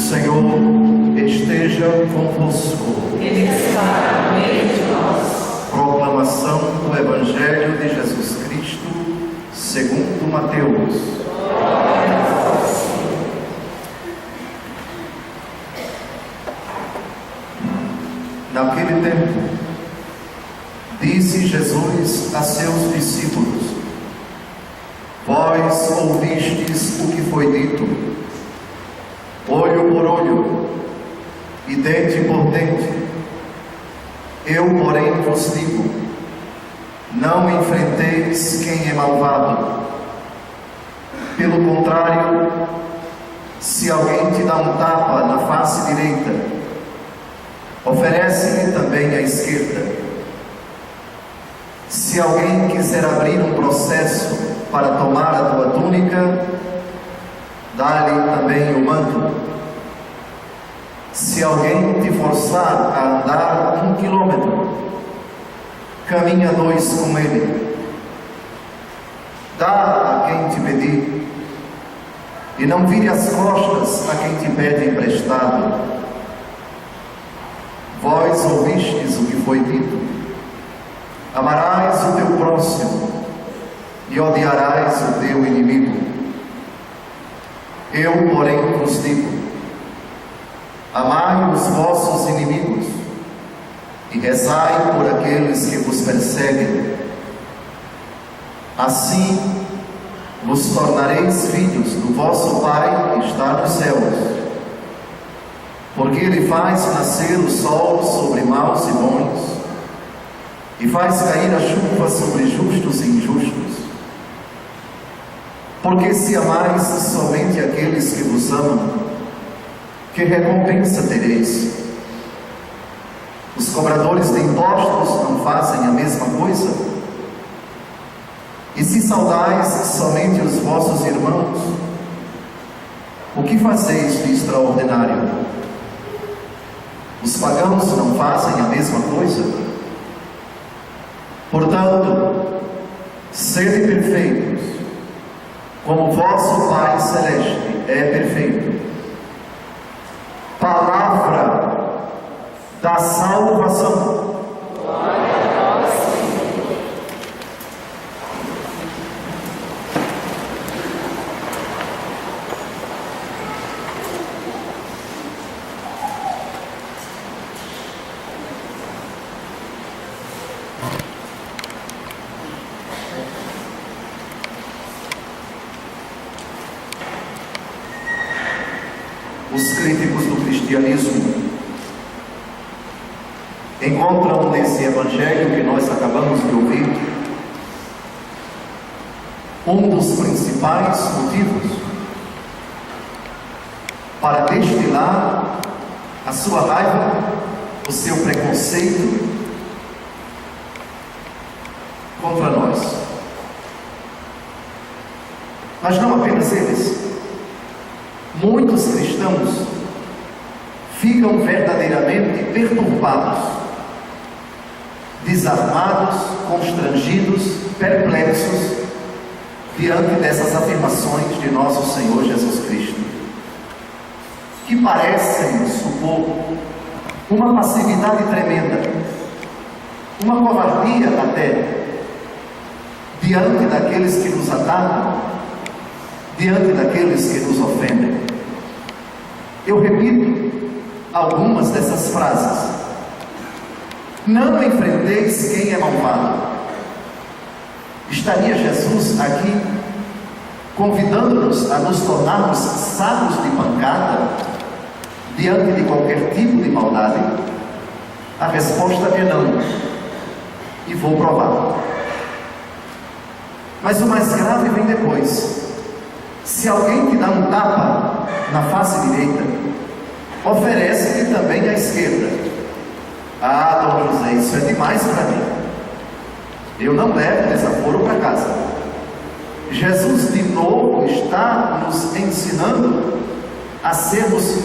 Senhor esteja convosco. Ele está no meio de nós. Proclamação do Evangelho de Jesus Cristo, segundo Mateus. Glória a vós, Senhor. Naquele tempo, disse Jesus a seus discípulos: Vós ouvistes o que foi dito, olho por olho e dente por dente. Eu, porém, vos digo: não enfrenteis quem é malvado. Pelo contrário, se alguém te dá um tapa na face direita, oferece-lhe também a esquerda. Se alguém quiser abrir um processo para tomar a tua túnica, dá-lhe também o manto. Se alguém te forçar a andar 1 quilômetro, caminha 2 com ele. Dá a quem te pedir, e não vire as costas a quem te pede emprestado. Vós ouvistes o que foi dito: amarás o teu próximo e odiarás o teu inimigo. Eu, porém, vos digo: amai os vossos inimigos e rezai por aqueles que vos perseguem. Assim vos tornareis filhos do vosso Pai que está nos céus, porque Ele faz nascer o sol sobre maus e bons, e faz cair a chuva sobre justos e injustos. Porque se amais somente aqueles que vos amam, que recompensa tereis? Os cobradores de impostos não fazem a mesma coisa? E se saudais somente os vossos irmãos, o que fazeis de extraordinário? Os pagãos não fazem a mesma coisa? Portanto, sede perfeitos, como vosso Pai Celeste é perfeito. Palavra da salvação. Glória a vós, Senhor. Os críticos do cristianismo encontram nesse evangelho que nós acabamos de ouvir um dos principais motivos para destilar a sua raiva, o seu preconceito contra nós. Mas não apenas eles. Muitos cristãos ficam verdadeiramente perturbados, desarmados, constrangidos, perplexos diante dessas afirmações de nosso Senhor Jesus Cristo, que parecem supor uma passividade tremenda, uma covardia até, diante daqueles que nos atacam, diante daqueles que nos ofendem. Eu repito algumas dessas frases. Não enfrenteis quem é malvado. Estaria Jesus aqui convidando-nos a nos tornarmos sacos de pancada diante de qualquer tipo de maldade? A resposta é não, e vou provar. Mas o mais grave vem depois. Se alguém te dá um tapa na face direita, oferece-lhe também a esquerda. Ah, Dom José, isso é demais para mim. Eu não levo desaforo para casa. Jesus de novo está nos ensinando a sermos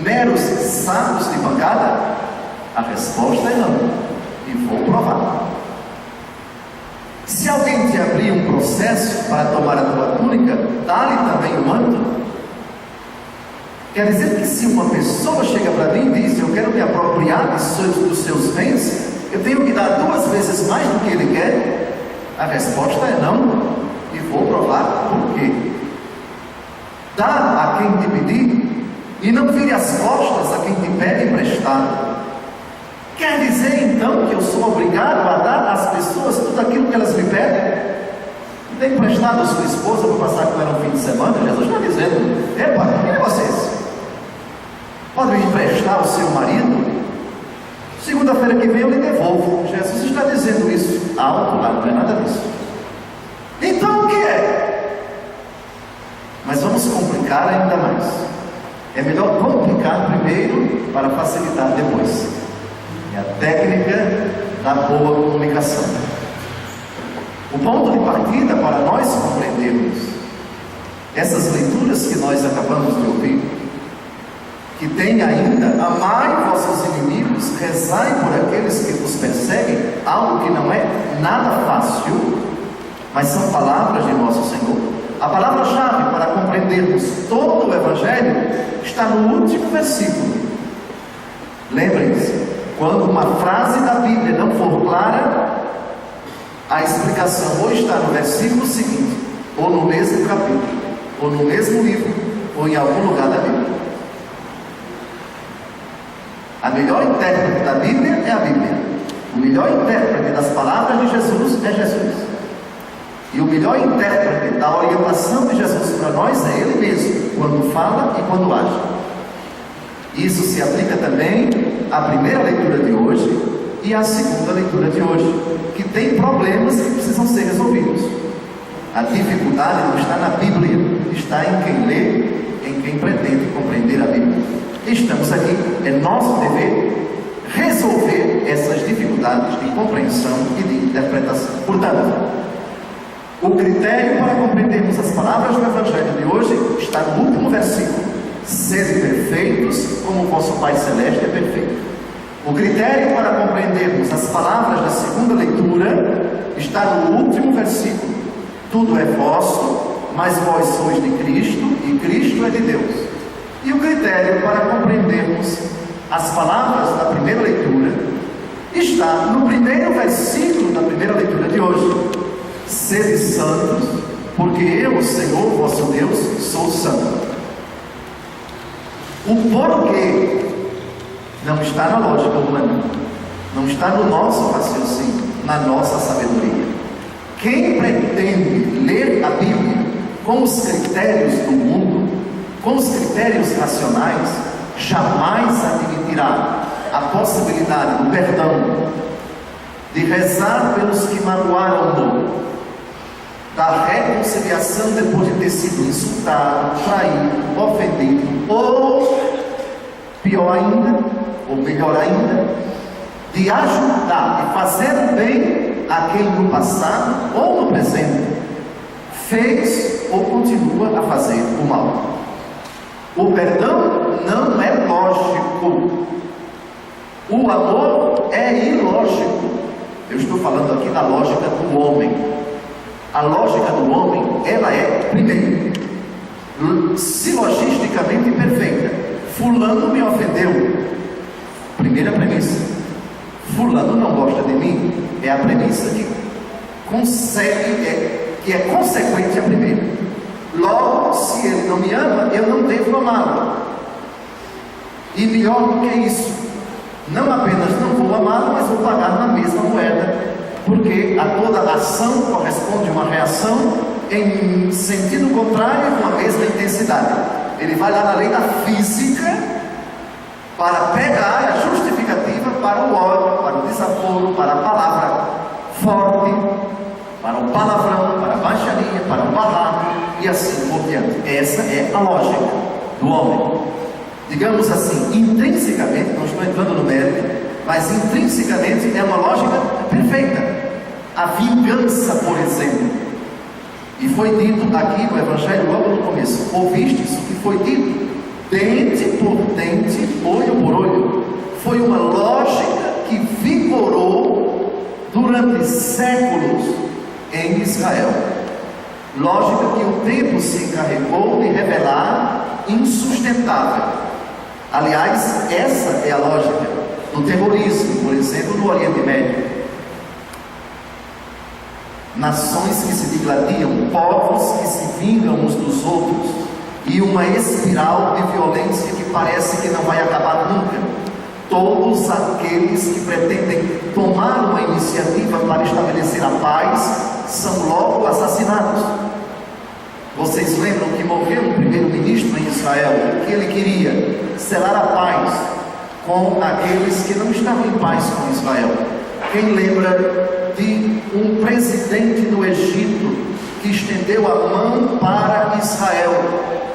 meros sacos de pancada? A resposta é não, e vou provar. Se alguém te abrir um processo para tomar a tua túnica, dá-lhe também o manto. Quer dizer que se uma pessoa chega para mim e diz: eu quero me apropriar dos seus bens, eu tenho que dar 2 vezes mais do que ele quer? A resposta é não, e vou provar por quê. Dá a quem te pedir, e não vire as costas a quem te pede emprestado. Quer dizer então que eu sou obrigado a dar às pessoas tudo aquilo que elas me pedem? Tem emprestado a sua esposa para passar com ela um fim de semana? Jesus está dizendo: epa, que negócio é esse? Pode me emprestar o seu marido? Segunda-feira que vem eu lhe devolvo. Jesus está dizendo isso alto lá, não é nada disso. Então o que é? Mas vamos complicar ainda mais. É melhor complicar primeiro para facilitar depois. É a técnica da boa comunicação. O ponto de partida para nós compreendermos essas leituras que nós acabamos de ouvir, que tem ainda: amai vossos inimigos, rezai por aqueles que vos perseguem, algo que não é nada fácil, mas são palavras de nosso Senhor. A palavra-chave para compreendermos todo o Evangelho está no último versículo. Lembrem-se, quando uma frase da Bíblia não for clara, a explicação ou está no versículo seguinte, ou no mesmo capítulo, ou no mesmo livro, ou em algum lugar da Bíblia. A melhor intérprete da Bíblia é a Bíblia. O melhor intérprete das palavras de Jesus é Jesus. E o melhor intérprete da orientação de Jesus para nós é Ele mesmo, quando fala e quando age. Isso se aplica também à primeira leitura de hoje e à segunda leitura de hoje, que tem problemas que precisam ser resolvidos. A dificuldade não está na Bíblia, está em quem lê, em quem pretende compreender a Bíblia. Estamos aqui, é nosso dever resolver essas dificuldades de compreensão e de interpretação. Portanto, o critério para compreendermos as palavras do Evangelho de hoje está no último versículo: sede perfeitos como o vosso Pai Celeste é perfeito. O critério para compreendermos as palavras da segunda leitura está no último versículo: tudo é vosso, mas vós sois de Cristo e Cristo é de Deus. E o critério para compreendermos as palavras da primeira leitura está no primeiro versículo da primeira leitura de hoje: sede santos, porque eu, Senhor vosso Deus, sou santo. O porquê não está na lógica humana, não está no nosso raciocínio, na nossa sabedoria. Quem pretende ler a Bíblia com os critérios do mundo, com os critérios racionais, jamais admitirá a possibilidade do perdão, de rezar pelos que magoaram-no, da reconciliação depois de ter sido insultado, traído, ofendido, ou pior ainda, ou melhor ainda, de ajudar e fazer o bem a quem no passado ou no presente fez ou continua a fazer o mal. O perdão não é lógico. O amor é ilógico. Eu estou falando aqui da lógica do homem. A lógica do homem, ela é, primeiro, silogisticamente perfeita. Fulano me ofendeu. Primeira premissa. Fulano não gosta de mim. É a premissa que que é consequente à primeira. Logo, se ele não me ama, eu não devo amá-lo. E melhor do que isso, não apenas não vou amá-lo, mas vou pagar na mesma moeda, porque a toda ação corresponde uma reação em sentido contrário com a mesma intensidade. Ele vai lá na lei da física para pegar a justificativa para o ódio, para o desaforo, para a palavra forte, para o palavrão, para a baixaria, para o barraco e assim por diante. Essa é a lógica do homem. Digamos assim, intrinsecamente, não estou entrando no mérito, mas intrinsecamente é uma lógica perfeita. A vingança, por exemplo. E foi dito aqui no Evangelho logo no começo: ouvistes o que foi dito? Dente por dente, olho por olho. Foi uma lógica que vigorou durante séculos em Israel. Lógica que o tempo se encarregou de revelar insustentável. Aliás, essa é a lógica do terrorismo, por exemplo, no Oriente Médio. Nações que se digladiam, povos que se vingam uns dos outros, e uma espiral de violência que parece que não vai acabar nunca. Todos aqueles que pretendem tomar uma iniciativa para estabelecer a paz são logo assassinados. Vocês lembram que morreu um primeiro-ministro em Israel, que ele queria selar a paz com aqueles que não estavam em paz com Israel? Quem lembra de um presidente do Egito que estendeu a mão para Israel,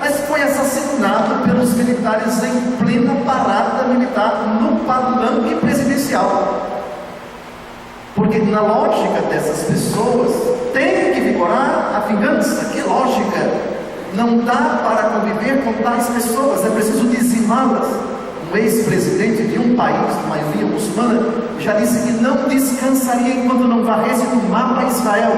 mas foi assassinado pelos militares em plena parada militar no palanque presidencial? Porque na lógica dessas pessoas tem que vigorar a vingança. Que lógica! Não dá para conviver com tais pessoas, é preciso dizimá-las. Um ex-presidente de um país de maioria muçulmana já disse que não descansaria enquanto não varresse do mapa Israel.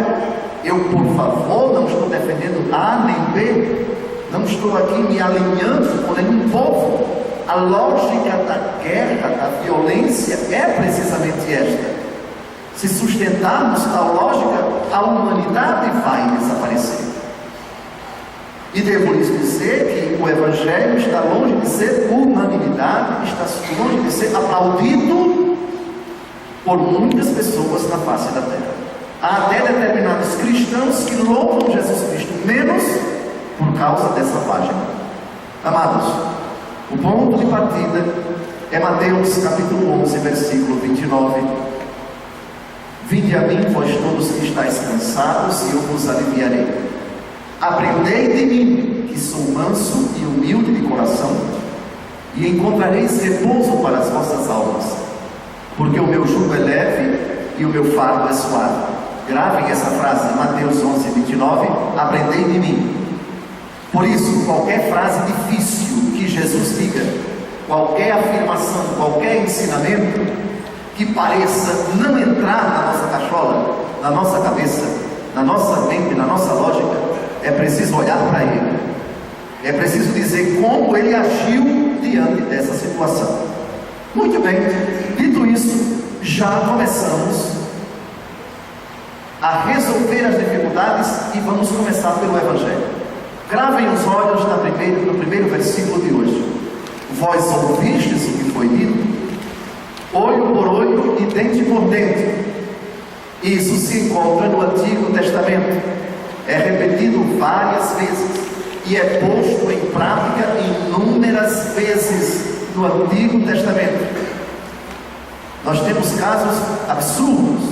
Eu, por favor, não estou defendendo A nem B, não estou aqui me alinhando com nenhum povo. A lógica da guerra, da violência é precisamente esta. Se sustentarmos tal lógica, a humanidade vai desaparecer. E devo lhes dizer que o Evangelho está longe de ser unanimidade, está longe de ser aplaudido por muitas pessoas na face da terra. Há até determinados cristãos que louvam Jesus Cristo menos por causa dessa página. Amados, o ponto de partida é Mateus capítulo 11, versículo 29. Vinde a mim, vós todos que estáis cansados, e eu vos aliviarei. Aprendei de mim, que sou manso e humilde de coração, e encontrareis repouso para as vossas almas, porque o meu jugo é leve e o meu fardo é suave. Gravem essa frase, Mateus 11, 29, aprendei de mim. Por isso, qualquer frase difícil que Jesus diga, qualquer afirmação, qualquer ensinamento que pareça não entrar na nossa cachola, na nossa cabeça, na nossa mente, na nossa lógica, é preciso olhar para ele, é preciso dizer como ele agiu diante dessa situação. Muito bem, dito isso, já começamos a resolver as dificuldades e vamos começar pelo Evangelho. Gravem os olhos no primeiro versículo de hoje. Vós ouvistes o que foi dito, olho por olho e dente por dente. Isso se encontra no Antigo Testamento, é repetido várias vezes e é posto em prática inúmeras vezes no Antigo Testamento. Nós temos casos absurdos,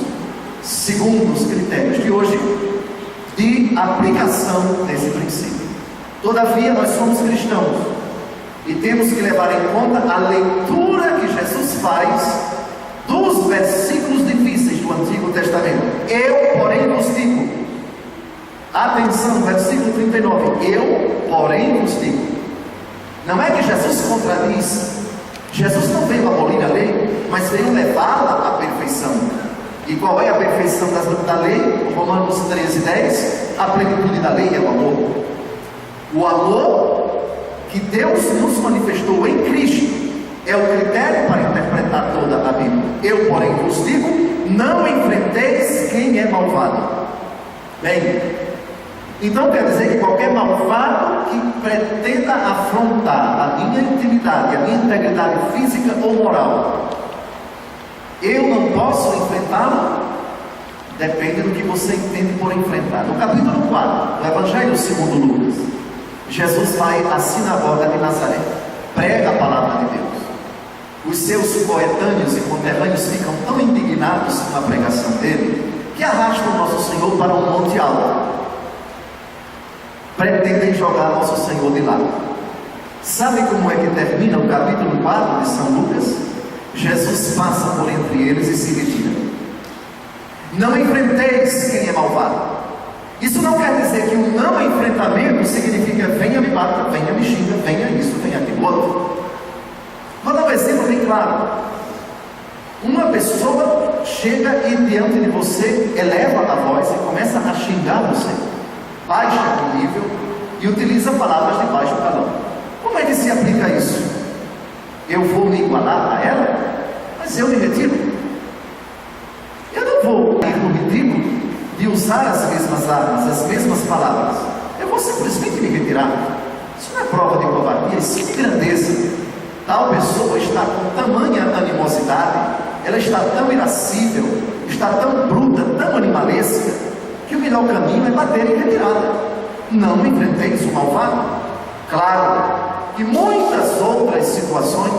segundo os critérios de hoje, de aplicação desse princípio. Todavia, nós somos cristãos e temos que levar em conta a leitura que Jesus faz dos versículos difíceis do Antigo Testamento. Eu, porém, vos digo. Atenção, versículo 39. Eu, porém, vos digo. Não é que Jesus se contradiz. Jesus não veio abolir a lei, mas veio levá-la à perfeição. E qual é a perfeição da lei? Romanos 13:10. A plenitude da lei é o amor. O amor que Deus nos manifestou em Cristo é o critério para interpretar toda a Bíblia. Eu, porém, vos digo, não enfrenteis quem é malvado. Bem, então quer dizer que qualquer malvado que pretenda afrontar a minha intimidade, a minha integridade física ou moral, eu não posso enfrentá-lo? Depende do que você entende por enfrentar. No capítulo 4 do Evangelho segundo Lucas, Jesus vai à sinagoga de Nazaré, prega a palavra de Deus. Os seus coetâneos e conterrâneos ficam tão indignados com a pregação dele, que arrastam Nosso Senhor para um monte alto. Pretendem jogar Nosso Senhor de lado. Sabe como é que termina o capítulo 4 de São Lucas? Jesus passa por entre eles e se retira. Não enfrenteis quem é malvado. Isso não quer dizer que o não enfrentamento significa venha me bata, venha me xinga, venha isso, venha aquilo outro. Vou dar um exemplo bem claro. Uma pessoa chega e diante de você eleva a voz e começa a xingar você. baixa o nível e utiliza palavras de baixo calão. Como é que se aplica isso? Eu vou me igualar a ela, mas eu me retiro. Eu não vou ir no ridículo de usar as mesmas armas, as mesmas palavras. Eu vou simplesmente me retirar. Isso não é prova de covardia, isso é de grandeza. Tal pessoa está com tamanha animosidade, ela está tão irascível, está tão bruta, tão animalesca, que o melhor caminho é bater em retirada. Não enfrenteis o malvado. Claro que muitas outras situações,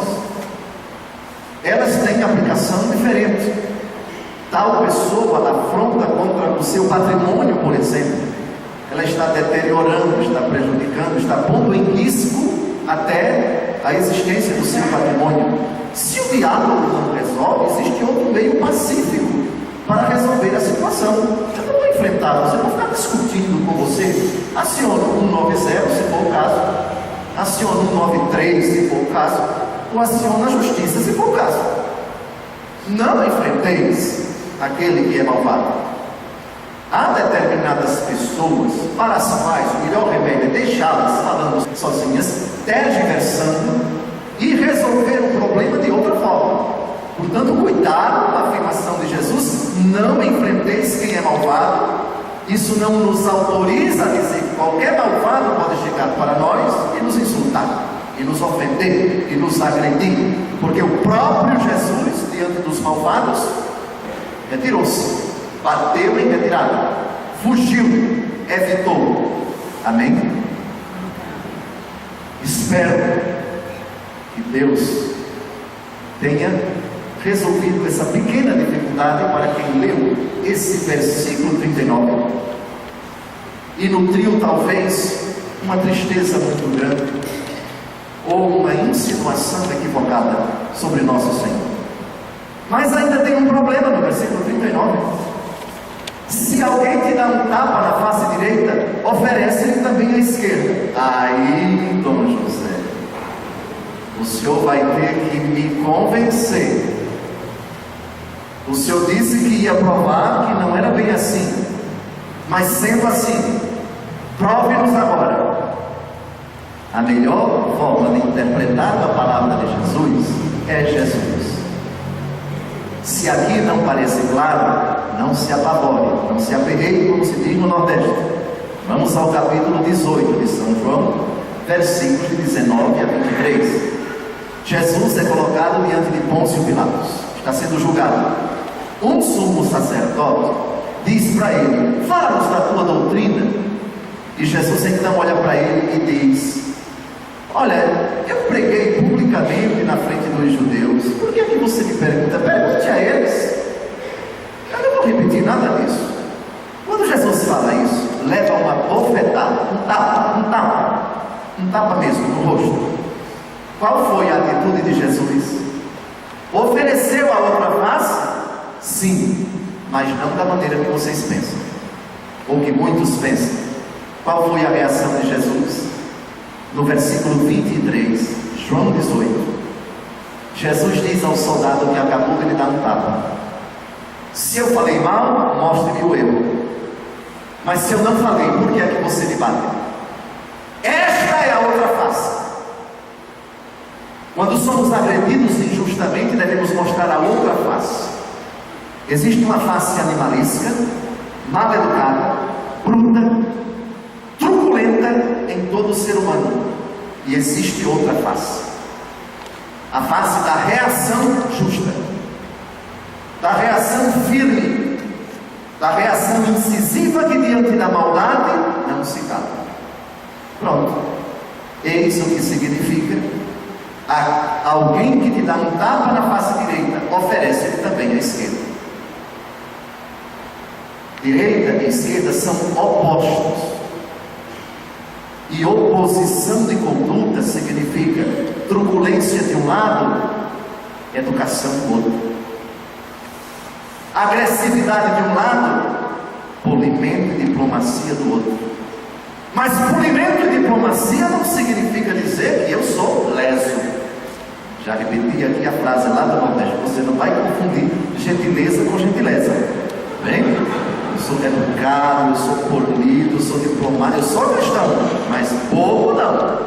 elas têm aplicação diferente. Tal pessoa afronta contra o seu patrimônio, por exemplo. Ela está deteriorando, está prejudicando, está pondo em risco até a existência do seu patrimônio. Se o diálogo não resolve, existe outro meio pacífico para resolver a situação. Eu não vou enfrentar, você não ficar discutindo com você. Aciona o 190, se for o caso. Aciona o 193, se for o caso. Ou aciona a justiça, se for o caso. Não enfrenteis aquele que é malvado. Há determinadas pessoas para as quais o melhor remédio é deixá-las falando sozinhas, tergiversando e resolver o problema de outra forma. Portanto, cuidado com a afirmação de Jesus: não enfrenteis quem é malvado. Isso não nos autoriza a dizer que qualquer malvado pode chegar para nós e nos insultar, e nos ofender, e nos agredir, porque o próprio Jesus, diante dos malvados, retirou-se, bateu em retirada, fugiu, evitou. Amém? Espero que Deus tenha resolvido essa pequena dificuldade para quem leu esse versículo 39 e nutriu talvez uma tristeza muito grande ou uma insinuação equivocada sobre nosso Senhor. Mas ainda tem um problema no versículo 39. Se alguém te dá um tapa na face direita, oferece-lhe também a esquerda. Aí, Dom José, o senhor vai ter que me convencer. O senhor disse que ia provar que não era bem assim, mas sendo assim, prove-nos agora. A melhor forma de interpretar a palavra de Jesus é Jesus. Se aqui não parece claro, não se apavore, não se aperreie, como se diz no Nordeste. Vamos ao capítulo 18 de São João, versículos de 19 a 23. Jesus é colocado diante de Pôncio Pilatos, está sendo julgado. Um sumo sacerdote diz para ele: fala-nos da tua doutrina. E Jesus então olha para ele e diz: olha, eu preguei publicamente na frente dos judeus. Por que você me pergunta? Pergunte a eles. Eu não vou repetir nada disso. Quando Jesus fala isso, leva uma bofetada, um tapa mesmo no rosto. Qual foi a atitude de Jesus? Ofereceu a outra face? Sim, mas não da maneira que vocês pensam, ou que muitos pensam. Qual foi a reação de Jesus? No versículo 23, João 18, Jesus diz ao soldado que acabou de lhe dar um tapa: se eu falei mal, mostre-me o erro. Mas se eu não falei, por que é que você me bate? Esta é a outra face. Quando somos agredidos injustamente, devemos mostrar a outra face. Existe uma face animalesca, mal educada, bruta, truculenta em todo ser humano. E existe outra face, a face da reação justa, da reação firme, da reação incisiva que diante da maldade não se cala. Pronto, eis o que significa: alguém que te dá um tapa na face direita, oferece-lhe também a esquerda. Direita e esquerda são opostos, e oposição de conduta significa truculência de um lado, educação do outro, agressividade de um lado, polimento e diplomacia do outro. Mas polimento e diplomacia não significa dizer que eu sou leso. Já repeti aqui a frase lá do Nordeste: você não vai confundir gentileza com gentileza. Bem? Eu sou educado, eu sou polido, erudito, sou diplomado, eu sou cristão, mas bobo não.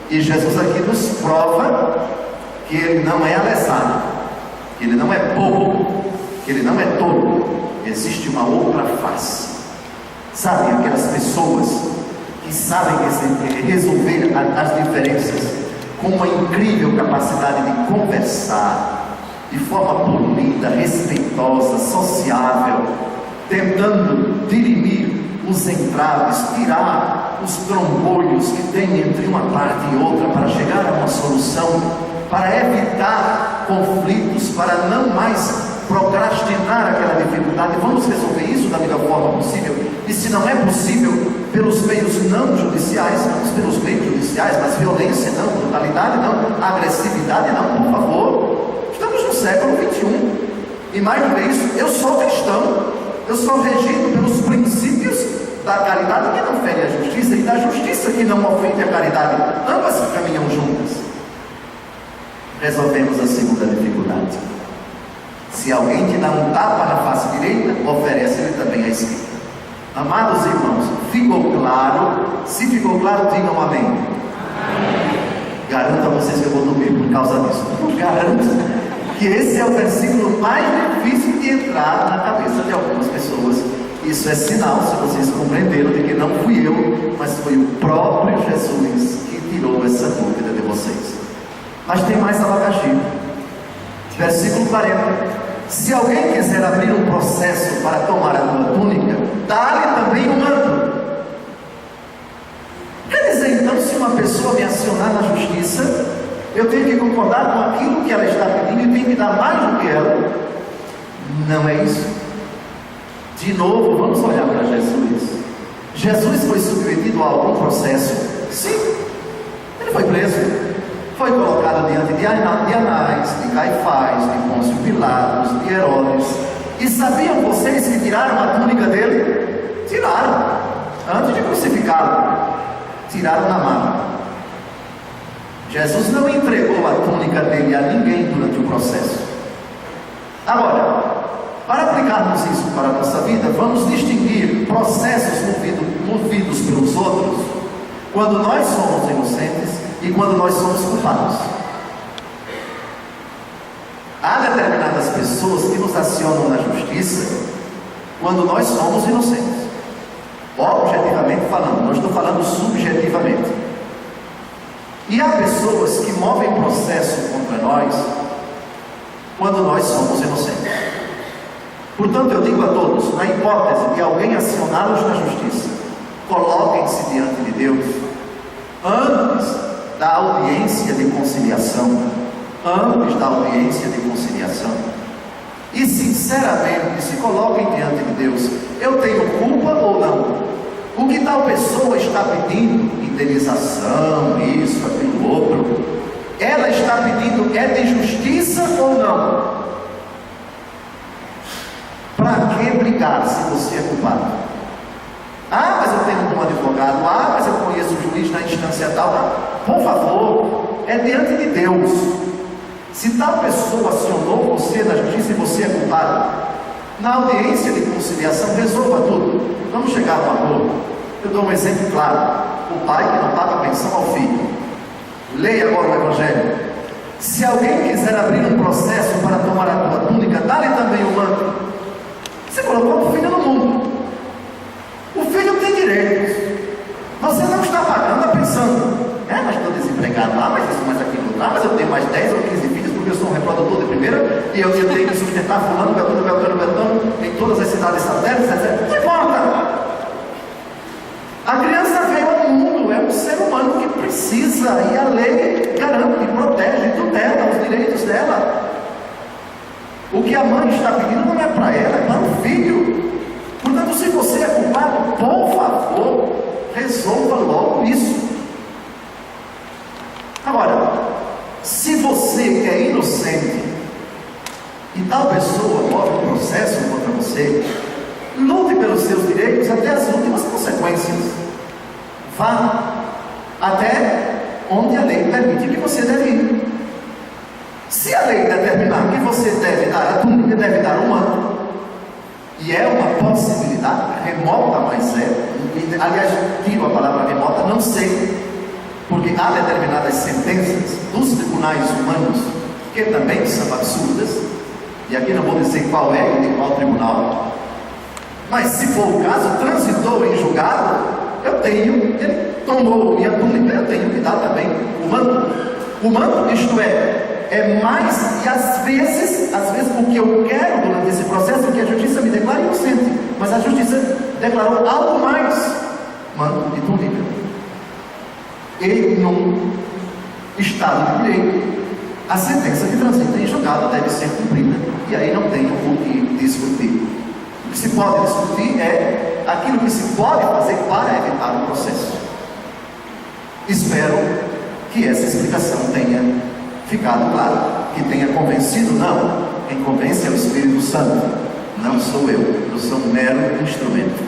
E Jesus aqui nos prova que ele não é alessado, que ele não é bobo, que ele não é tolo. Existe uma outra face. Sabem aquelas pessoas que sabem resolver as diferenças com uma incrível capacidade de conversar de forma polida, respeitosa, sociável, tentando dirimir os entraves, tirar os trombolhos que tem entre uma parte e outra para chegar a uma solução, para evitar conflitos, para não mais procrastinar aquela dificuldade. Vamos resolver isso da melhor forma possível, e se não é possível, pelos meios não judiciais, vamos pelos meios judiciais, mas violência não, brutalidade não, agressividade não, por favor. Estamos no século XXI, e mais do que isso, eu sou cristão, eu sou regido pelos princípios da caridade que não fere a justiça e da justiça que não ofende a caridade, ambas caminham juntas. Resolvemos a segunda dificuldade. Se alguém te dá um tapa na face direita, oferece-lhe também a esquerda. Amados irmãos, ficou claro? Se ficou claro, digam amém. Amém. Garanto a vocês que eu vou dormir por causa disso. Eu garanto que esse é o versículo mais difícil de entrar na cabeça de algumas pessoas. Isso é sinal, se vocês compreenderam, de que não fui eu, mas foi o próprio Jesus que tirou essa dúvida de vocês. Mas tem mais abacaxi. Versículo 40. Se alguém quiser abrir um processo para tomar a tua túnica, dá-lhe também um manto. Quer dizer, então, se uma pessoa me acionar na justiça, eu tenho que concordar com aquilo que ela está pedindo e tenho que dar mais do que ela? Não é isso. De novo, vamos olhar para Jesus. Jesus foi submetido a algum processo? Sim. Ele foi preso. Foi colocado diante de Anás, de Caifás, de Pôncio Pilatos, de Herodes. E sabiam vocês que tiraram a túnica dele? Tiraram. Antes de crucificá-lo, tiraram na mão. Jesus não entregou a túnica dele a ninguém durante o processo. Agora, para aplicarmos isso para a nossa vida, vamos distinguir processos movidos pelos outros, quando nós somos inocentes e quando nós somos culpados. Há determinadas pessoas que nos acionam na justiça quando nós somos inocentes. Objetivamente falando, não estou falando subjetivamente. E há pessoas que movem processo contra nós quando nós somos inocentes. Portanto, eu digo a todos, na hipótese de alguém acioná-los na justiça, coloquem-se diante de Deus antes da audiência de conciliação, e sinceramente se coloquem diante de Deus. Eu tenho culpa ou não? O que tal pessoa está pedindo? Indenização, isso, aquilo, outro. Ela está pedindo, é de justiça ou não? Para que brigar se você é culpado? Ah, mas eu tenho um bom advogado. Ah, mas eu conheço o juiz na instância tal. Por favor, é diante de Deus. Se tal pessoa acionou você na justiça e você é culpado, na audiência de conciliação, resolva tudo. Vamos chegar a um acordo. Eu dou um exemplo claro. O pai que não paga pensão ao filho. Leia agora o Evangelho. Se alguém quiser abrir um processo para tomar a tua túnica, dá-lhe também o manto. Você colocou o filho no mundo. O filho tem direitos. Você não está pagando a pensão. Mas estou desempregado lá, mas isso, mais aquilo lá, mas eu tenho mais 10 ou 15 filhos, porque eu sou um reprodutor de primeira, e eu tenho que sustentar fulano, Beltrano, em todas as cidades satélites, etc. Não importa. A criança veio ao mundo, é um ser humano que precisa, e a lei garante, protege, tutela os direitos dela. O que a mãe está pedindo não é para ela, é para o filho. Portanto, se você é culpado, por favor, resolva logo isso. Agora, se você é inocente e tal pessoa move um processo contra você, lute pelos seus direitos até as últimas consequências. Vá até onde a lei permite que você deve ir. Se a lei determinar que você deve dar a túnica, deve dar um manto, e é uma possibilidade remota, mas é aliás, tiro a palavra remota, não sei, porque há determinadas sentenças dos tribunais humanos que também são absurdas, e aqui não vou dizer qual é e de qual tribunal, mas se for o caso, transitou em julgado, ele tomou minha túnica, eu tenho que dar também o manto. O manto, isto é mais, e às vezes o que eu quero durante esse processo é que a justiça me declare inocente, mas a justiça declarou algo mais, manto e túnica. E num estado de direito, a sentença que transita em julgado deve ser cumprida, e aí não tem o que discutir. O que se pode discutir é aquilo que se pode fazer para evitar o processo. Espero que essa explicação tenha ficado clara, que tenha convencido. Não, quem convence é o Espírito Santo, não sou eu sou um mero instrumento.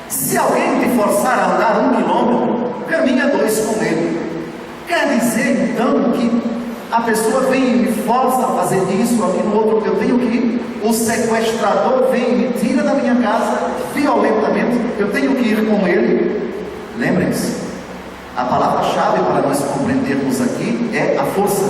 Se alguém te forçar a andar 1 quilômetro, caminha 2 com ele. Quer dizer então que a pessoa vem e me força a fazer isso, aquilo, outro, eu tenho que ir. O sequestrador vem e me tira da minha casa violentamente, eu tenho que ir com ele. Lembrem-se, a palavra-chave para nós compreendermos aqui é a força.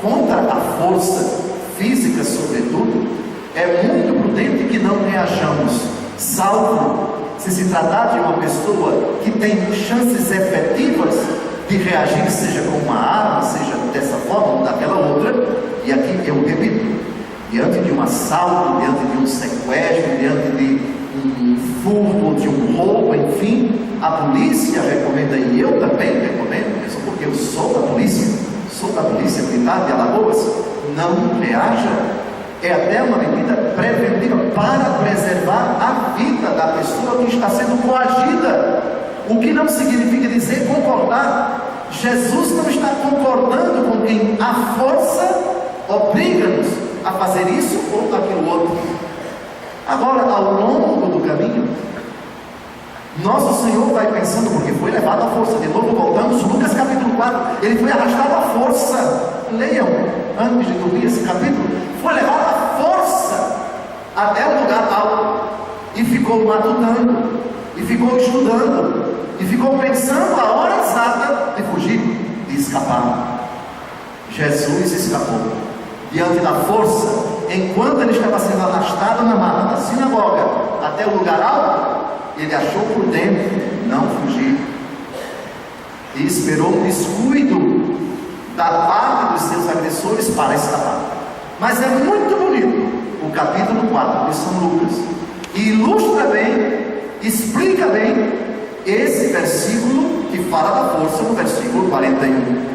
Contra a força física, sobretudo, é muito prudente que não reajamos, salvo se tratar de uma pessoa que tem chances efetivas de reagir, seja com uma arma, seja dessa forma ou daquela outra. E aqui eu repito, diante de um assalto, diante de um sequestro, diante de um furto, de um roubo, enfim, a polícia recomenda, e eu também recomendo, mesmo porque eu sou da polícia militar de Alagoas, não reaja. É até uma medida preventiva para preservar a vida da pessoa que está sendo coagida, o que não significa dizer concordar. Jesus não está concordando com quem a força obriga-nos a fazer isso ou aquilo outro. Agora, ao longo do caminho, nosso Senhor vai pensando, porque foi levado à força. De novo voltamos, Lucas capítulo 4, ele foi arrastado à força. Leiam antes de dormir esse capítulo. Foi levado à força até um lugar alto, e ficou matutando, e ficou estudando, e ficou pensando a hora exata de fugir, de escapar. Jesus escapou diante da força, enquanto ele estava sendo arrastado na mata da sinagoga até o lugar alto. Ele achou por dentro não fugir, e esperou um descuido da parte dos seus agressores para escapar. Mas é muito bonito o capítulo 4 de São Lucas, e ilustra bem, explica bem esse versículo que fala da força, no versículo 41.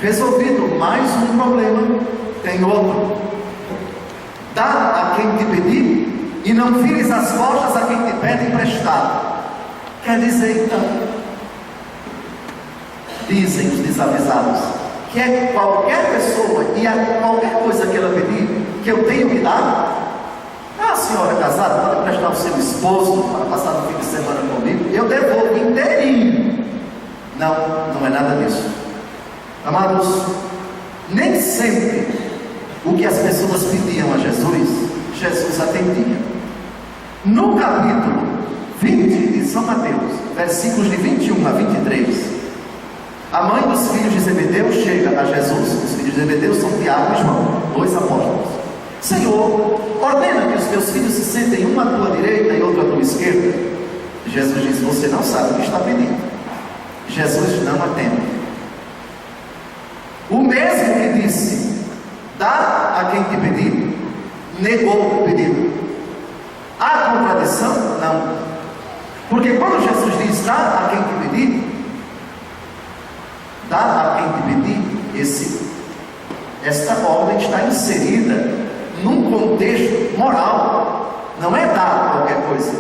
Resolvido mais um problema, tem outro. Dá a quem te pedir, e não vires as costas a quem te pede emprestado. Quer dizer então, dizem os desavisados, que é qualquer pessoa e a qualquer coisa que ela pedir, que eu tenho que dar. A senhora casada pode emprestar o seu esposo para passar no fim de semana comigo, eu devolvo inteirinho. Não, não é nada disso. Amados, nem sempre o que as pessoas pediam a Jesus atendia. No capítulo 20 de São Mateus, versículos de 21 a 23, a mãe dos filhos de Zebedeu chega a Jesus. Os filhos de Zebedeu são Tiago e João, 2 apóstolos. Senhor, ordena que os teus filhos se sentem, um à tua direita e outro à tua esquerda. Jesus diz: você não sabe o que está pedindo. Jesus não atende. O mesmo que disse: dá a quem te pedir, negou o pedido. Há contradição? Não. Porque quando Jesus diz: dá a quem te pedir, dá a quem te pedir, esta ordem está inserida num contexto moral. Não é dar qualquer coisa,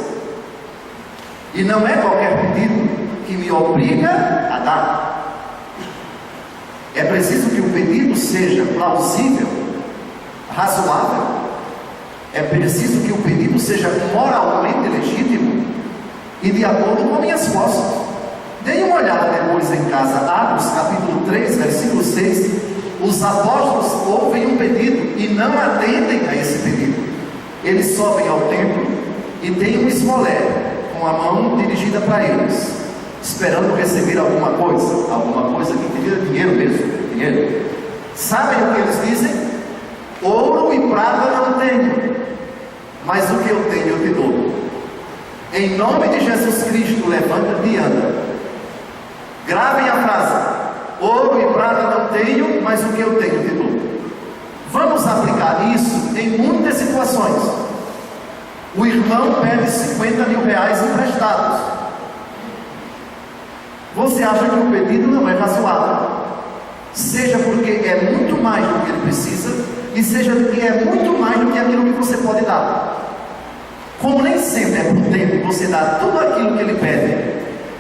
e não é qualquer pedido que me obriga a dar. É preciso que o pedido seja plausível, razoável. É preciso que o pedido seja moralmente legítimo e de acordo com minhas forças. Dê uma olhada depois em casa, Atos capítulo 3, versículo 6. Os apóstolos ouvem um pedido e não atendem a esse pedido. Eles sobem ao templo e têm um esmolé com com a mão dirigida para eles, esperando receber alguma coisa que queria dinheiro mesmo, dinheiro. Sabem o que eles dizem? Ouro e prata não tenho, mas o que eu tenho eu te dou. Em nome de Jesus Cristo, levanta-te e anda. Gravem a frase: ouro e prata não tenho, mas o que eu tenho eu te dou. Vamos aplicar isso em muitas situações. O irmão pede 50 mil reais emprestados. Você acha que o pedido não é razoável, seja porque é muito mais do que ele precisa, e seja porque é muito mais do que aquilo que você pode dar. Como nem sempre é prudente você dar tudo aquilo que ele pede,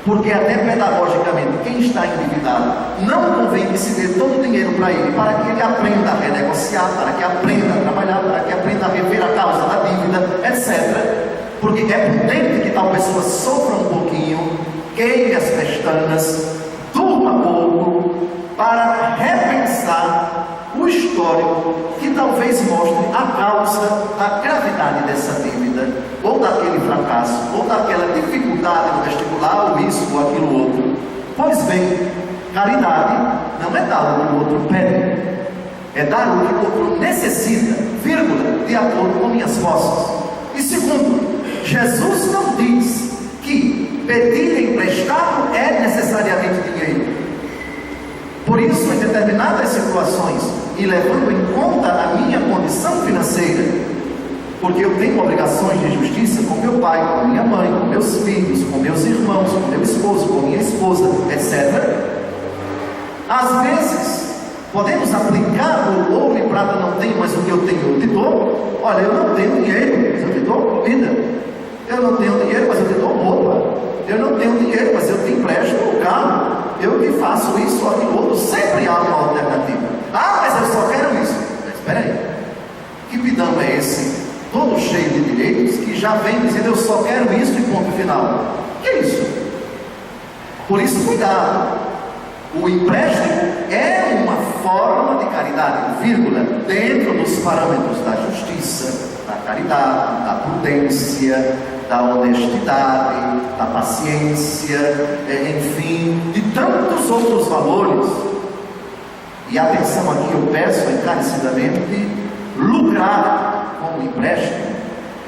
porque até pedagogicamente quem está endividado não convém que se dê todo o dinheiro para que ele aprenda a renegociar, para que aprenda a trabalhar, para que aprenda a rever a causa da dívida, etc. Porque é prudente que tal pessoa sofra um pouquinho, queime as pestanas, durma pouco, para repensar o histórico que talvez mostre a causa da gravidade dessa dívida, ou daquele fracasso, ou daquela dificuldade no vestibular, ou isso, ou aquilo outro. Pois bem, caridade não é dar o que o outro pede, é dar o que o outro necessita, vírgula, de acordo com minhas forças. E segundo, Jesus não diz que pedir emprestado é necessariamente dinheiro. Por isso, em determinadas situações, e levando em conta a minha condição financeira, porque eu tenho obrigações de justiça com meu pai, com minha mãe, com meus filhos, com meus irmãos, com meu esposo, com minha esposa, etc. Às vezes, podemos aplicar o ouro e prata não tenho, mas o que eu tenho eu te dou. Olha, eu não tenho dinheiro, mas eu te dou comida. Eu não tenho dinheiro, mas eu te dou roupa. Eu não tenho dinheiro, mas eu te empresto o carro. Eu te faço isso ou aquilo outro. Sempre há uma alternativa. Ah, mas eu só quero isso. Mas espera aí, que pidão é esse, todo cheio de direitos, que já vem dizendo eu só quero isso e ponto final? Que é isso? Por isso, cuidado. O empréstimo é uma forma de caridade, vírgula, dentro dos parâmetros da justiça, da caridade, da prudência, da honestidade, da paciência, enfim, de tantos outros valores. E atenção aqui, eu peço encarecidamente, lucrar com o empréstimo,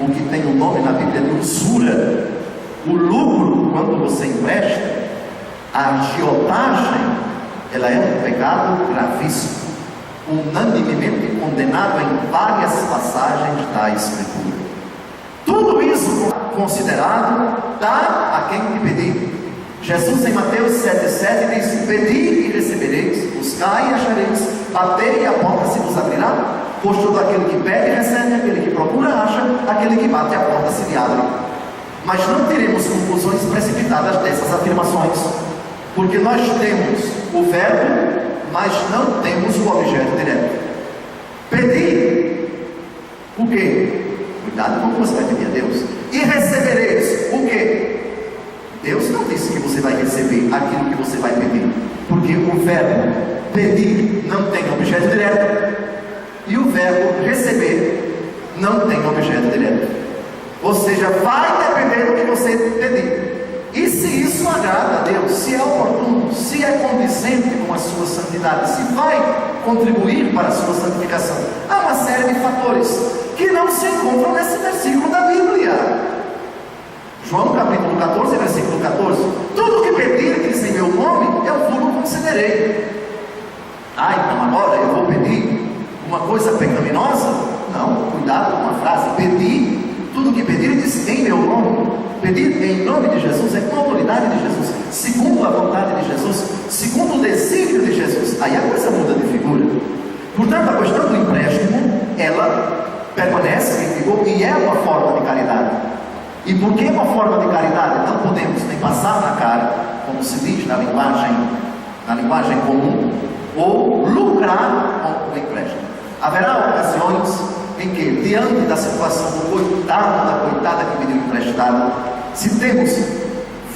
o que tem o nome na Bíblia de usura. O lucro, quando você empresta, a agiotagem, ela é um pecado gravíssimo, unanimemente condenado em várias passagens da Escritura. Tudo isso considerado, dá a quem te pedir. Jesus em Mateus 7,7 diz: pedi e recebereis, buscai e achareis, batei e a porta se vos abrirá. Pois todo aquele que pede recebe, aquele que procura acha, aquele que bate a porta se lhe abre. Mas não teremos conclusões precipitadas dessas afirmações, porque nós temos o verbo, mas não temos o objeto direto. Pedir o quê? Cuidado com o que você vai pedir a Deus. E recebereis o quê? Deus não disse que você vai receber aquilo que você vai pedir, porque o verbo pedir não tem objeto direto, e o verbo receber não tem objeto direto. Ou seja, vai depender do que você pedir. E se isso agrada a Deus, se é oportuno, se é condizente com a sua santidade, se vai contribuir para a sua santificação. Há uma série de fatores que não se encontram nesse versículo da Bíblia. João capítulo 14, versículo 14: tudo que pedirdes em meu nome, eu vos concederei. Ah, então agora eu vou pedir uma coisa pecaminosa? Não, cuidado com a frase pedir. Tudo que pedirdes em meu nome, pedir em nome de Jesus, é com a autoridade de Jesus, segundo a vontade de Jesus, segundo o desígnio de Jesus. Aí a coisa muda de figura. Portanto, a questão do empréstimo, ela permanece em vigor e é uma forma de caridade. E porque é uma forma de caridade, não podemos nem passar na cara, como se diz na linguagem comum, ou lucrar com o empréstimo. Haverá ocasiões em que, diante da situação do coitado, da coitada que pediu emprestado, se temos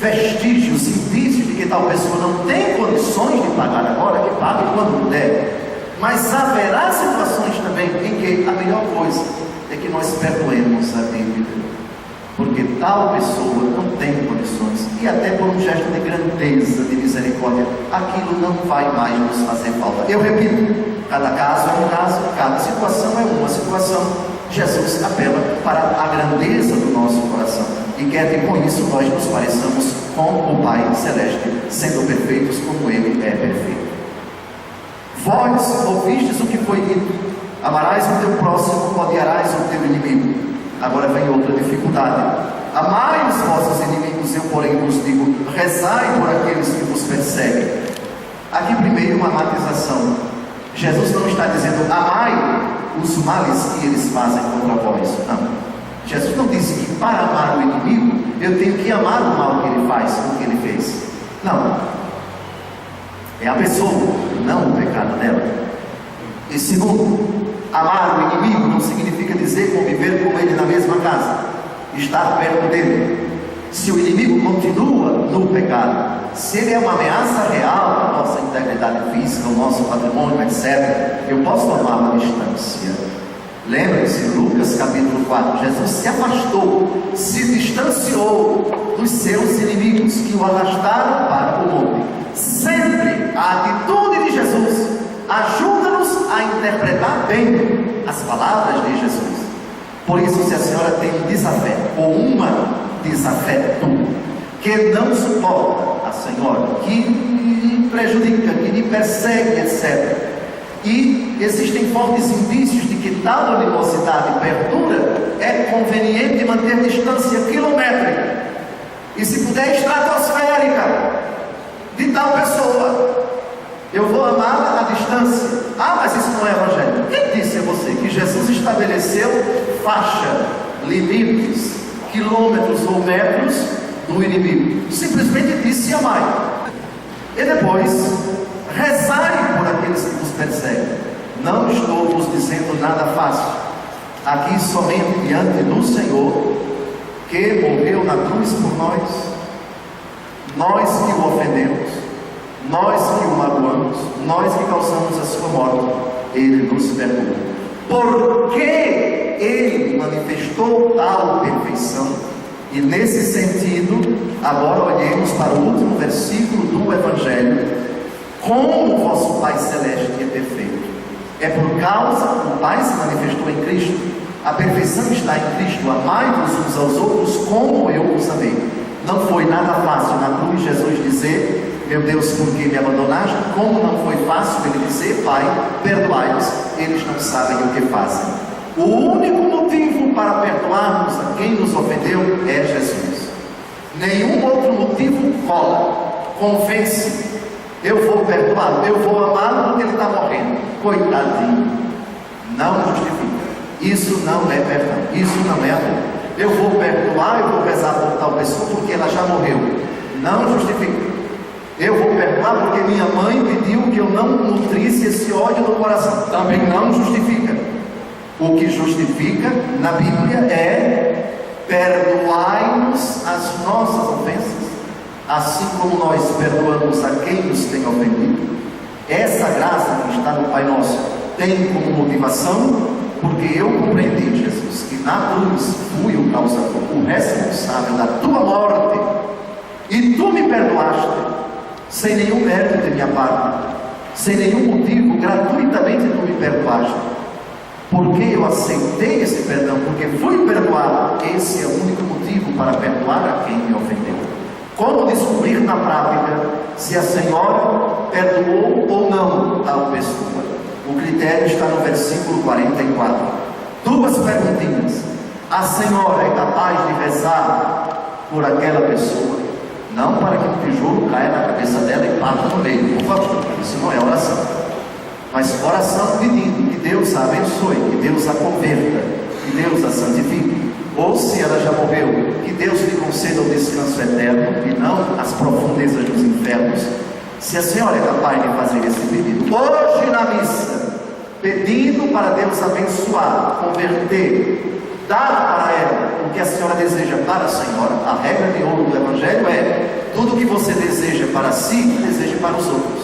vestígios, indícios de que tal pessoa não tem condições de pagar agora, que pague quando puder. Mas haverá situações também em que a melhor coisa é que nós perdoemos a dívida, porque tal pessoa não tem e até por um gesto de grandeza, de misericórdia, aquilo não vai mais nos fazer falta. Eu repito, cada caso é um caso, cada situação é uma situação. Jesus apela para a grandeza do nosso coração e quer que com isso nós nos pareçamos com o Pai Celeste, sendo perfeitos como Ele é perfeito. Vós ouvistes o que foi dito: amarás o teu próximo, odiarás o teu inimigo. Agora vem outra dificuldade: amai os vossos inimigos, eu porém vos digo, rezai por aqueles que vos perseguem. Aqui primeiro uma matização. Jesus não está dizendo amai os males que eles fazem contra vós. Não. Jesus não disse que para amar o inimigo eu tenho que amar o mal que ele faz, o que ele fez. Não. É a pessoa, não o pecado dela. E segundo, amar o inimigo não significa dizer conviver com ele na mesma casa, estar perto dele. Se o inimigo continua no pecado, se ele é uma ameaça real à nossa integridade física, ao nosso patrimônio, etc., eu posso tomar uma distância. Lembre-se, Lucas capítulo 4, Jesus se afastou, se distanciou dos seus inimigos que o arrastaram para o monte. Sempre a atitude de Jesus ajuda-nos a interpretar bem as palavras de Jesus. Por isso, se a senhora tem um desafeto ou uma desafeto que não suporta a senhora, que lhe prejudica, que lhe persegue, etc., e existem fortes indícios de que tal animosidade perdura, é conveniente manter distância quilométrica e, se puder, estratosférica de tal pessoa. Eu vou amá-la à distância. Ah, mas isso não é evangelho. Quem disse a você que Jesus estabeleceu faixa, limites, quilômetros ou metros do inimigo? Simplesmente disse amai. E depois, rezai por aqueles que vos perseguem. Não estou vos dizendo nada fácil. Aqui somente diante do Senhor, que morreu na cruz por nós que o ofendemos, nós que o magoamos, nós que causamos a sua morte, Ele nos perdoa. Porque Ele manifestou tal perfeição. E nesse sentido, agora olhemos para o último versículo do Evangelho: como o vosso Pai Celeste é perfeito. É por causa que o Pai se manifestou em Cristo. A perfeição está em Cristo. Amai-vos uns aos outros como eu vos amei. Não foi nada fácil na cruz Jesus dizer: meu Deus, por que me abandonaste? Como não foi fácil ele dizer: Pai, perdoai-os, eles não sabem o que fazem. O único motivo para perdoarmos a quem nos ofendeu é Jesus. Nenhum outro motivo cola, convence. Eu vou perdoá-lo, eu vou amá-lo porque ele está morrendo. Coitadinho. Não justifica. Isso não é perdão, isso não é amor. Eu vou perdoar, eu vou rezar por tal pessoa porque ela já morreu. Não justifica. Eu vou perdoar porque minha mãe pediu que eu não nutrisse esse ódio no coração. Também não justifica. O que justifica na Bíblia é: perdoai-nos as nossas ofensas, assim como nós perdoamos a quem nos tem ofendido. Essa graça que está no Pai Nosso tem como motivação, porque eu compreendi, Jesus, que na cruz fui o causador, o responsável da tua morte, e tu me perdoaste, sem nenhum mérito de minha parte, sem nenhum motivo, gratuitamente tu me perdoaste, porque eu aceitei esse perdão, porque fui perdoado. Esse é o único motivo para perdoar a quem me ofendeu. Como descobrir na prática se a senhora perdoou ou não tal pessoa? O critério está no versículo 44. Duas perguntinhas: a senhora é capaz de rezar por aquela pessoa? Não para que um tijolo caia na cabeça dela e parta no meio, por favor, isso não é oração. Mas oração pedindo que Deus a abençoe, que Deus a converta, que Deus a santifique. Ou, se ela já morreu, que Deus lhe conceda o descanso eterno e não as profundezas dos infernos. Se a senhora é capaz de fazer esse pedido hoje na missa, pedindo para Deus abençoar, converter, dar para ela o que a senhora deseja para a senhora, a regra de ouro do Evangelho é: tudo que você deseja para si, deseje para os outros.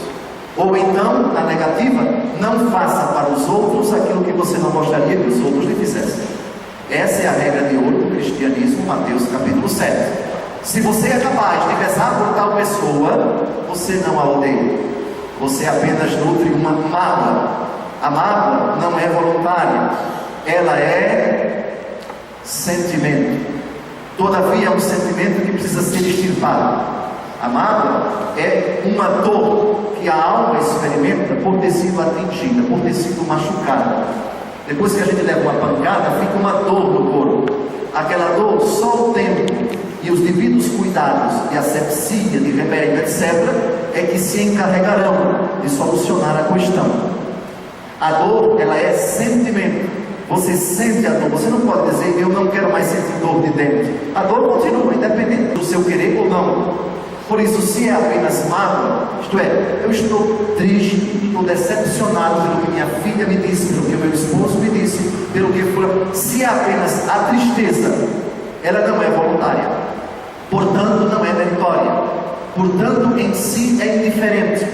Ou então, na negativa, não faça para os outros aquilo que você não gostaria que os outros lhe fizessem. Essa é a regra de ouro do cristianismo, Mateus capítulo 7. Se você é capaz de rezar por tal pessoa, você não a odeia. Você apenas nutre uma mágoa. A mágoa não é voluntária, ela é sentimento. Todavia é um sentimento que precisa ser extirpado. A mágoa é uma dor que a alma experimenta por ter sido atingida, por ter sido machucada. Depois que a gente leva uma pancada, fica uma dor no corpo. Aquela dor, só o tempo e os devidos cuidados de asepsia, de remédio, etc., é que se encarregarão de solucionar a questão. A dor, ela é sentimento. Você sente a dor. Você não pode dizer, eu não quero mais sentir dor de dentro. A dor continua, independente do seu querer ou não. Por isso, se é apenas mágoa, isto é, eu estou triste, estou decepcionado pelo que minha filha me disse, pelo que meu esposo me disse, pelo que for. Se é apenas a tristeza, ela não é voluntária, portanto não é meritória, portanto em si é indiferente.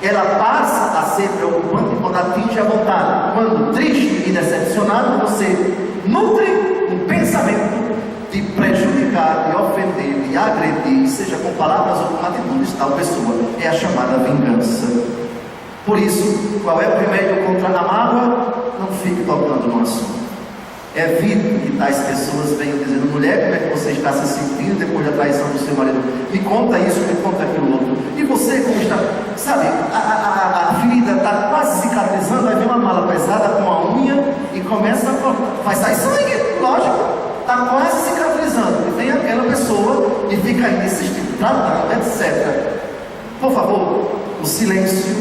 Ela passa a ser preocupante quando atinge a vontade. Quando triste e decepcionado, você nutre um pensamento de prejudicar, de ofender, de agredir, seja com palavras ou com atitudes, tal pessoa. É a chamada vingança. Por isso, qual é o remédio contra a mágoa? Não fique tocando no assunto. Evite que tais pessoas venham dizendo, mulher, como é que você está se sentindo depois da traição do seu marido? Me conta isso, me conta aquilo outro. E você como está? Sabe, a ferida está quase cicatrizando, aí vem uma mala pesada com a unha e começa a cortar. Vai sair sangue, lógico. Está quase cicatrizando. E vem aquela pessoa e fica aí insistindo, tratando, etc. Por favor, o silêncio,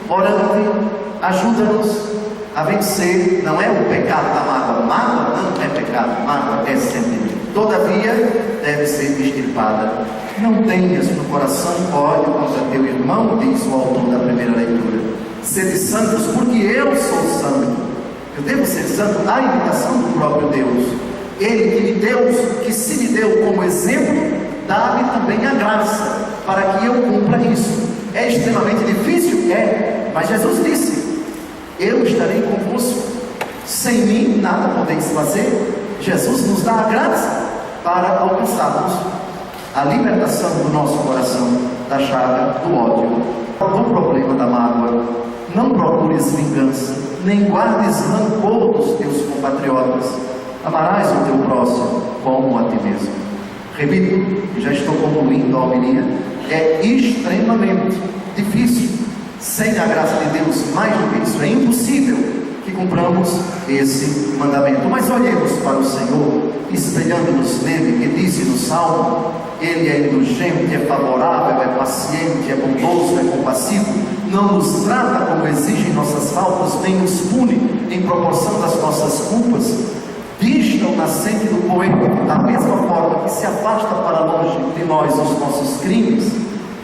orando, ajuda-nos a vencer. Não é o pecado da mágoa. Mágoa não é pecado, mágoa é sentimento. Todavia, deve ser extirpada. Não tenhas no coração ódio contra teu irmão, diz o autor da primeira leitura. Sede santos, porque eu sou santo. Eu devo ser santo à imitação do próprio Deus. Ele que me deu, que se me deu como exemplo, dá-me também a graça para que eu cumpra isso. É extremamente difícil? É, mas Jesus disse, eu estarei convosco, sem mim nada podeis fazer. Jesus nos dá a graça para alcançarmos a libertação do nosso coração da chaga do ódio. No problema da mágoa, não procures vingança, nem guardes rancor dos teus compatriotas. Amarás o teu próximo como a ti mesmo. Repito, já estou concluindo a homilia. É extremamente difícil, sem a graça de Deus, mais do que isso, é impossível que cumpramos esse mandamento. Mas olhemos para o Senhor, espelhando-nos nele, que disse no Salmo, ele é indulgente, é favorável, é paciente, é bondoso, é compassivo, não nos trata como exigem nossas faltas, nem nos pune em proporção das nossas culpas. Vista o nascente do poema, da mesma forma que se afasta para longe de nós os nossos crimes.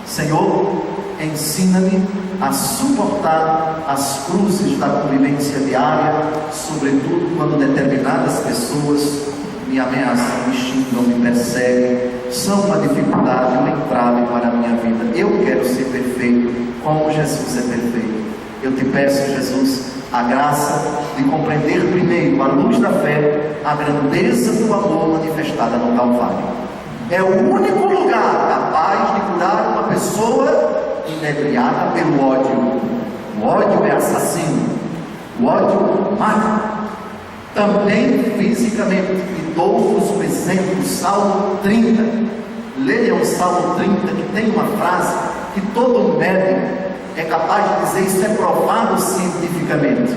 Senhor, ensina-me a suportar as cruzes da convivência diária, sobretudo quando determinadas pessoas me ameaçam, me xingam, me perseguem, são uma dificuldade, um entrave para a minha vida. Eu quero ser perfeito, como Jesus é perfeito. Eu te peço, Jesus, a graça de compreender primeiro, à luz da fé, a grandeza do amor manifestada no Calvário. É o único lugar capaz de curar uma pessoa inebriada pelo ódio. O ódio é assassino, o ódio mata, também fisicamente. E dou-vos o exemplo, Salmo 30. Leiam o Salmo 30, que tem uma frase que todo médico é capaz de dizer, isso é provado cientificamente.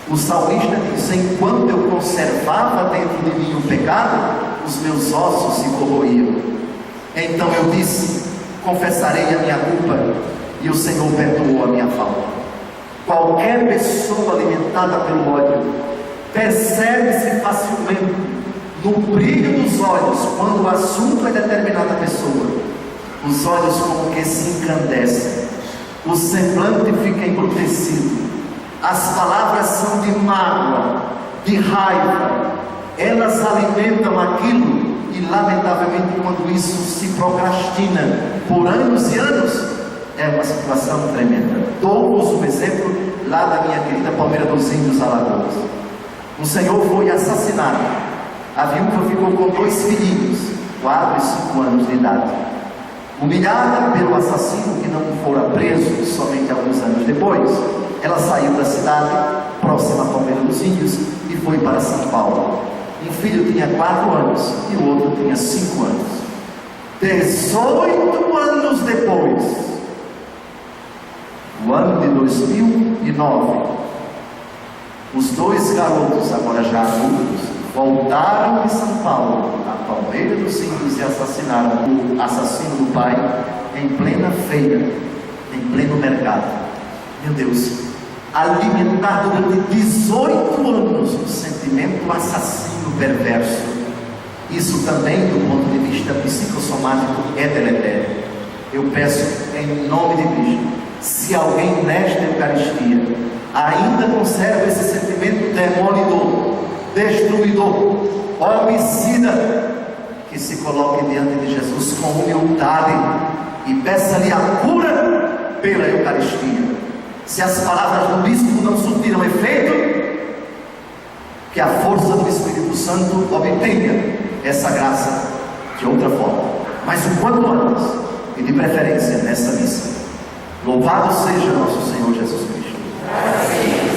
O salmista diz, enquanto eu conservava dentro de mim o pecado, os meus ossos se corroíam. Então eu disse, confessarei a minha culpa, e o Senhor perdoou a minha falta. Qualquer pessoa alimentada pelo ódio percebe-se facilmente no brilho dos olhos, quando o assunto é determinada pessoa. Os olhos como que se encandecem, o semblante fica embrutecido, as palavras são de mágoa, de raiva, elas alimentam aquilo, e lamentavelmente quando isso se procrastina por anos e anos, é uma situação tremenda. Dou-vos um exemplo lá da minha querida Palmeira dos Índios, Alagoas. Um senhor foi assassinado, a viúva ficou com 2 filhinhos, 4 e 5 anos de idade. Humilhada pelo assassino que não fora preso somente alguns anos depois, ela saiu da cidade, próxima à Palmeira dos Índios, e foi para São Paulo. Um filho tinha 4 anos e o outro tinha 5 anos. 18 anos depois, no ano de 2009, os dois garotos, agora já adultos, voltaram de São Paulo à Palmeira dos Índios e assassinaram o assassino do pai em plena feira, em pleno mercado. Meu Deus, alimentar durante 18 anos um sentimento assassino perverso, isso também do ponto de vista psicossomático é deletério. Eu peço em nome de Cristo, se alguém nesta Eucaristia ainda conserva esse sentimento demolidor, destruidor, homicida, que se coloque diante de Jesus com humildade e peça-lhe a cura pela Eucaristia. Se as palavras do bispo não surtiram efeito, que a força do Espírito Santo obtenha essa graça de outra forma, mas o quanto antes, e de preferência nesta missa. Louvado seja nosso Senhor Jesus Cristo.